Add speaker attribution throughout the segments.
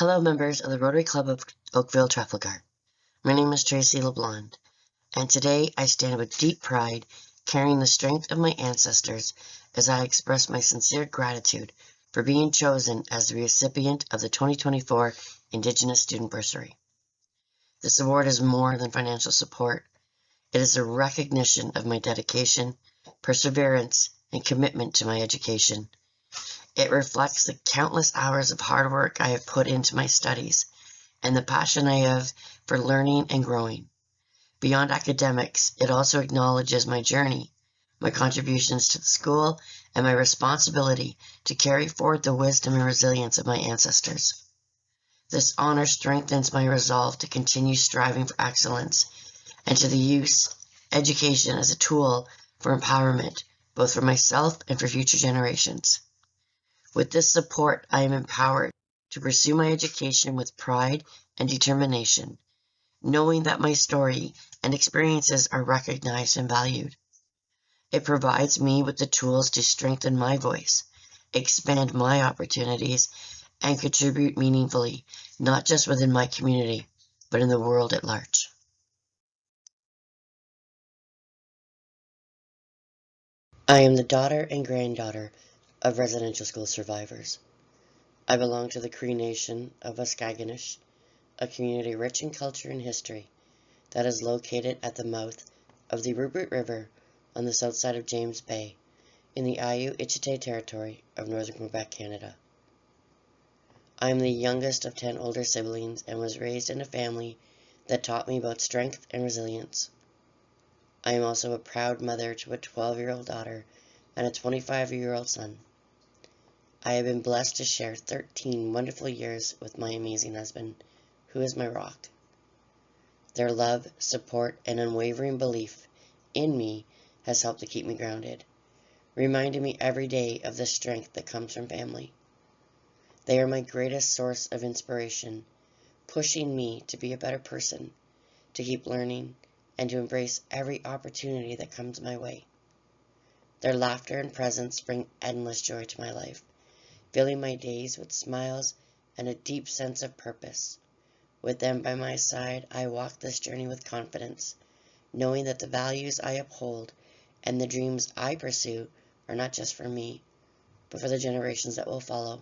Speaker 1: Hello, members of the Rotary Club of Oakville, Trafalgar. My name is Tracy LeBlond, and today I stand with deep pride, carrying the strength of my ancestors as I express my sincere gratitude for being chosen as the recipient of the 2024 Indigenous Student Bursary. This award is more than financial support. It is a recognition of my dedication, perseverance, and commitment to my education. It reflects the countless hours of hard work I have put into my studies and the passion I have for learning and growing. Beyond academics, it also acknowledges my journey, my contributions to the school, and my responsibility to carry forward the wisdom and resilience of my ancestors. This honor strengthens my resolve to continue striving for excellence and to the use education as a tool for empowerment, both for myself and for future generations. With this support, I am empowered to pursue my education with pride and determination, knowing that my story and experiences are recognized and valued. It provides me with the tools to strengthen my voice, expand my opportunities, and contribute meaningfully, not just within my community, but in the world at large. I am the daughter and granddaughter of residential school survivors. I belong to the Cree Nation of Waskaganish, a community rich in culture and history that is located at the mouth of the Rupert River on the south side of James Bay in the Ayu-Ichite territory of northern Quebec, Canada. I am the youngest of 10 older siblings and was raised in a family that taught me about strength and resilience. I am also a proud mother to a 12-year-old daughter and a 25-year-old son. I have been blessed to share 13 wonderful years with my amazing husband, who is my rock. Their love, support, and unwavering belief in me has helped to keep me grounded, reminding me every day of the strength that comes from family. They are my greatest source of inspiration, pushing me to be a better person, to keep learning, and to embrace every opportunity that comes my way. Their laughter and presence bring endless joy to my life, filling my days with smiles and a deep sense of purpose. With them by my side, I walk this journey with confidence, knowing that the values I uphold and the dreams I pursue are not just for me, but for the generations that will follow.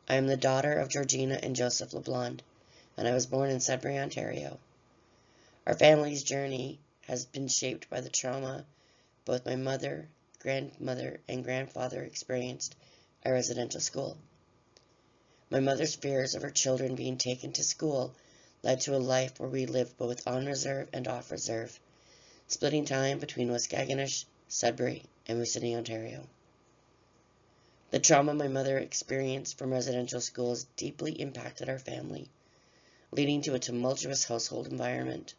Speaker 1: I am the daughter of Georgina and Joseph LeBlond, and I was born in Sudbury, Ontario. Our family's journey has been shaped by the trauma both my mother, grandmother, and grandfather experienced at residential school. My mother's fears of her children being taken to school led to a life where we lived both on reserve and off reserve, splitting time between Waskaganish, Sudbury, and Bursary, Ontario. The trauma my mother experienced from residential schools deeply impacted our family, leading to a tumultuous household environment.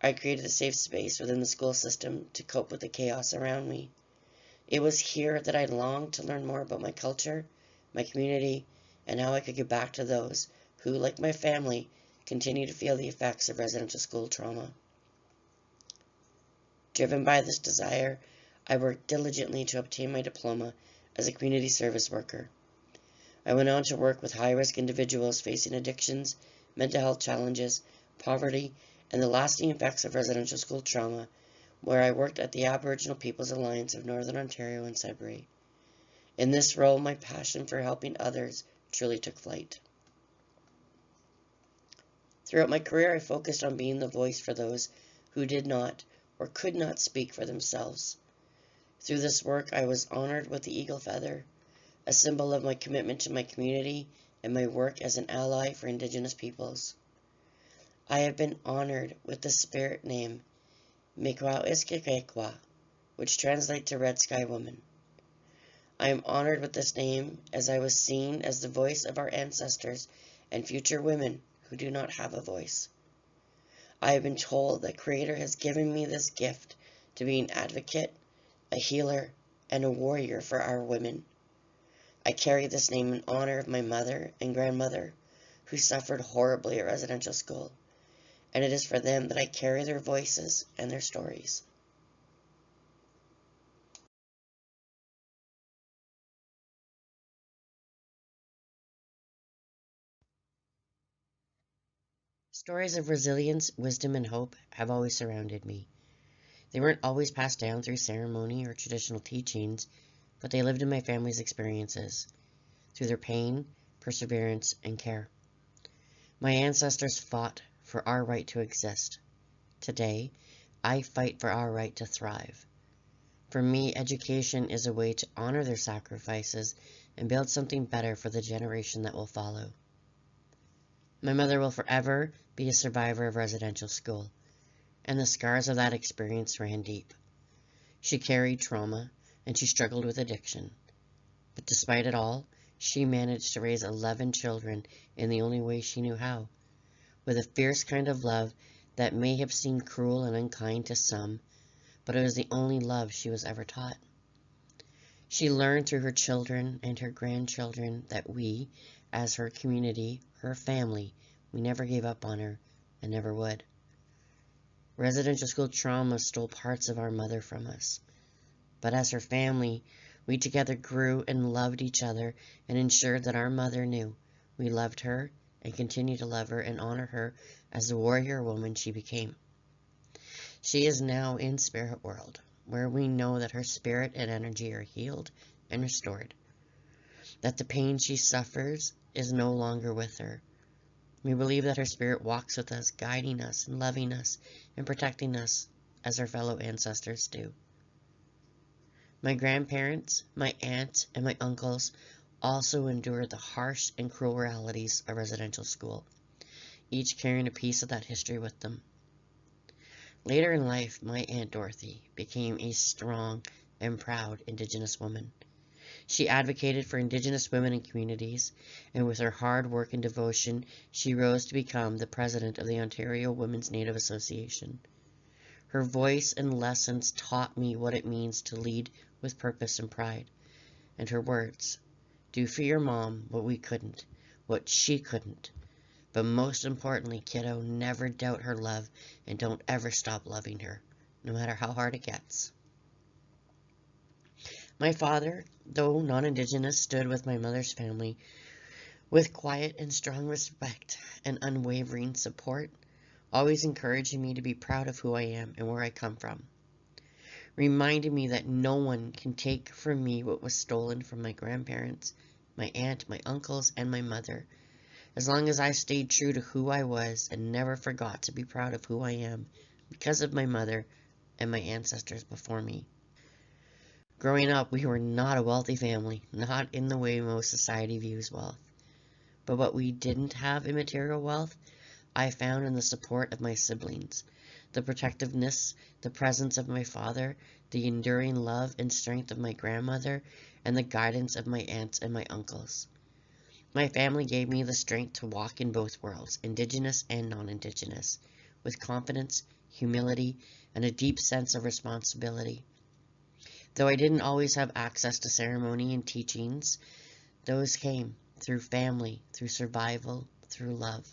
Speaker 1: I created a safe space within the school system to cope with the chaos around me. It was here that I longed to learn more about my culture, my community, and how I could give back to those who, like my family, continue to feel the effects of residential school trauma. Driven by this desire, I worked diligently to obtain my diploma as a community service worker. I went on to work with high-risk individuals facing addictions, mental health challenges, poverty, and the lasting effects of residential school trauma, where I worked at the Aboriginal People's Alliance of Northern Ontario and Sudbury. In this role, my passion for helping others truly took flight. Throughout my career, I focused on being the voice for those who did not or could not speak for themselves. Through this work, I was honored with the Eagle Feather, a symbol of my commitment to my community and my work as an ally for Indigenous peoples. I have been honored with the spirit name Mikwao-Iskikekwa, which translates to Red Sky Woman. I am honored with this name as I was seen as the voice of our ancestors and future women who do not have a voice. I have been told that Creator has given me this gift to be an advocate, a healer, and a warrior for our women. I carry this name in honor of my mother and grandmother, who suffered horribly at residential school, and it is for them that I carry their voices and their stories. Stories of resilience, wisdom, and hope have always surrounded me. They weren't always passed down through ceremony or traditional teachings, but they lived in my family's experiences, through their pain, perseverance, and care. My ancestors fought for our right to exist. Today, I fight for our right to thrive. For me, education is a way to honor their sacrifices and build something better for the generation that will follow. My mother will forever be a survivor of residential school, and the scars of that experience ran deep. She carried trauma, and she struggled with addiction. But despite it all, she managed to raise 11 children in the only way she knew how, with a fierce kind of love that may have seemed cruel and unkind to some, but it was the only love she was ever taught. She learned through her children and her grandchildren that we, as her community, her family, we never gave up on her and never would. Residential school trauma stole parts of our mother from us. But as her family, we together grew and loved each other and ensured that our mother knew we loved her and continue to love her and honor her as the warrior woman she became. She is now in spirit world, where we know that her spirit and energy are healed and restored, that the pain she suffers is no longer with her. We believe that her spirit walks with us, guiding us and loving us and protecting us as her fellow ancestors do. My grandparents, my aunt, and my uncles also endured the harsh and cruel realities of residential school, each carrying a piece of that history with them. Later in life, my Aunt Dorothy became a strong and proud Indigenous woman. She advocated for Indigenous women and communities, and with her hard work and devotion, she rose to become the president of the Ontario Women's Native Association. Her voice and lessons taught me what it means to lead with purpose and pride. And her words, do for your mom what we couldn't, what she couldn't. But most importantly, kiddo, never doubt her love and don't ever stop loving her, no matter how hard it gets. My father, though non-Indigenous, stood with my mother's family with quiet and strong respect and unwavering support, always encouraging me to be proud of who I am and where I come from, reminding me that no one can take from me what was stolen from my grandparents, my aunt, my uncles, and my mother, as long as I stayed true to who I was and never forgot to be proud of who I am because of my mother and my ancestors before me. Growing up, we were not a wealthy family, not in the way most society views wealth. But what we didn't have in material wealth, I found in the support of my siblings, the protectiveness, the presence of my father, the enduring love and strength of my grandmother, and the guidance of my aunts and my uncles. My family gave me the strength to walk in both worlds, Indigenous and non-Indigenous, with confidence, humility, and a deep sense of responsibility. Though I didn't always have access to ceremony and teachings, those came through family, through survival, through love.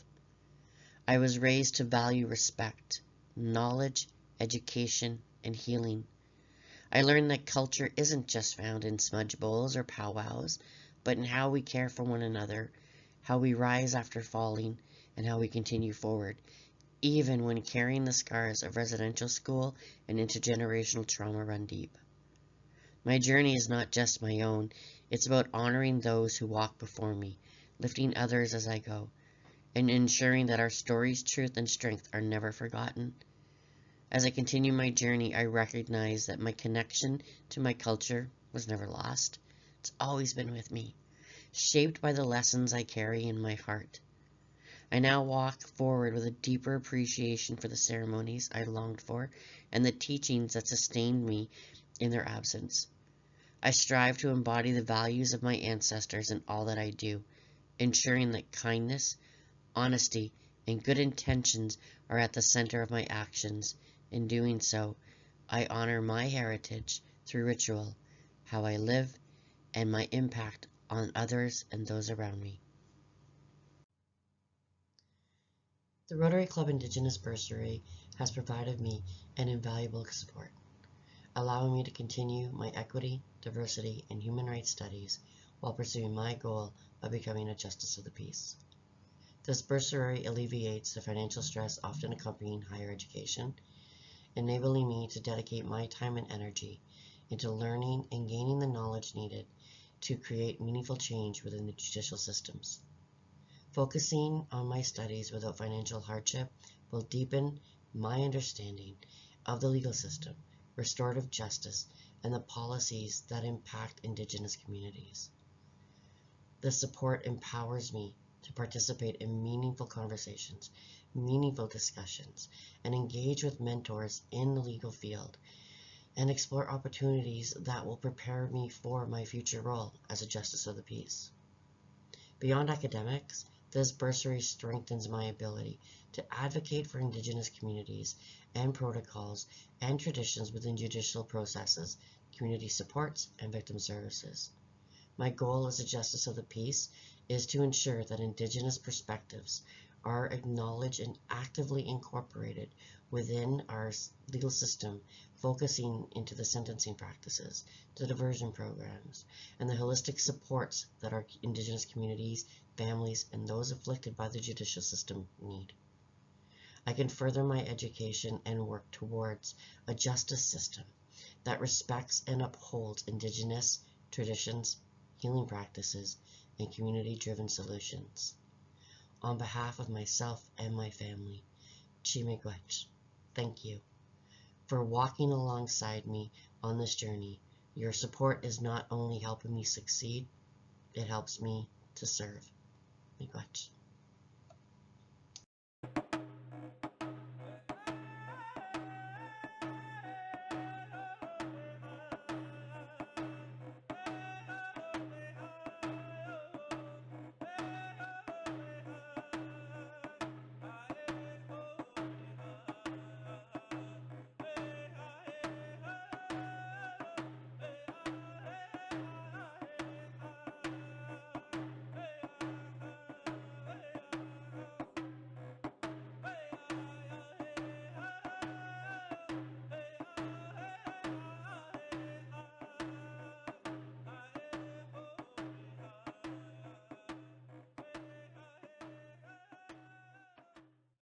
Speaker 1: I was raised to value respect, knowledge, education, and healing. I learned that culture isn't just found in smudge bowls or powwows, but in how we care for one another, how we rise after falling, and how we continue forward, even when carrying the scars of residential school and intergenerational trauma run deep. My journey is not just my own, it's about honoring those who walk before me, lifting others as I go, and ensuring that our stories, truth, and strength are never forgotten. As I continue my journey, I recognize that my connection to my culture was never lost. It's always been with me, shaped by the lessons I carry in my heart. I now walk forward with a deeper appreciation for the ceremonies I longed for and the teachings that sustained me in their absence. I strive to embody the values of my ancestors in all that I do, ensuring that kindness, honesty, and good intentions are at the center of my actions. In doing so, I honor my heritage through ritual, how I live, and my impact on others and those around me. The Rotary Club Indigenous Bursary has provided me an invaluable support, allowing me to continue my equity, diversity, and human rights studies while pursuing my goal of becoming a Justice of the Peace. This bursary alleviates the financial stress often accompanying higher education, enabling me to dedicate my time and energy into learning and gaining the knowledge needed to create meaningful change within the judicial systems. Focusing on my studies without financial hardship will deepen my understanding of the legal system, restorative justice, and the policies that impact Indigenous communities. This support empowers me to participate in meaningful conversations, meaningful discussions, and engage with mentors in the legal field, and explore opportunities that will prepare me for my future role as a Justice of the Peace. Beyond academics, this bursary strengthens my ability to advocate for Indigenous communities and protocols and traditions within judicial processes, community supports, and victim services. My goal as a Justice of the Peace is to ensure that Indigenous perspectives are acknowledged and actively incorporated within our legal system, focusing into the sentencing practices, the diversion programs, and the holistic supports that our Indigenous communities, families, and those afflicted by the judicial system need. I can further my education and work towards a justice system that respects and upholds Indigenous traditions, healing practices, and community-driven solutions. On behalf of myself and my family, Chimigwech, thank you for walking alongside me on this journey. Your support is not only helping me succeed, it helps me to serve. Miigwech.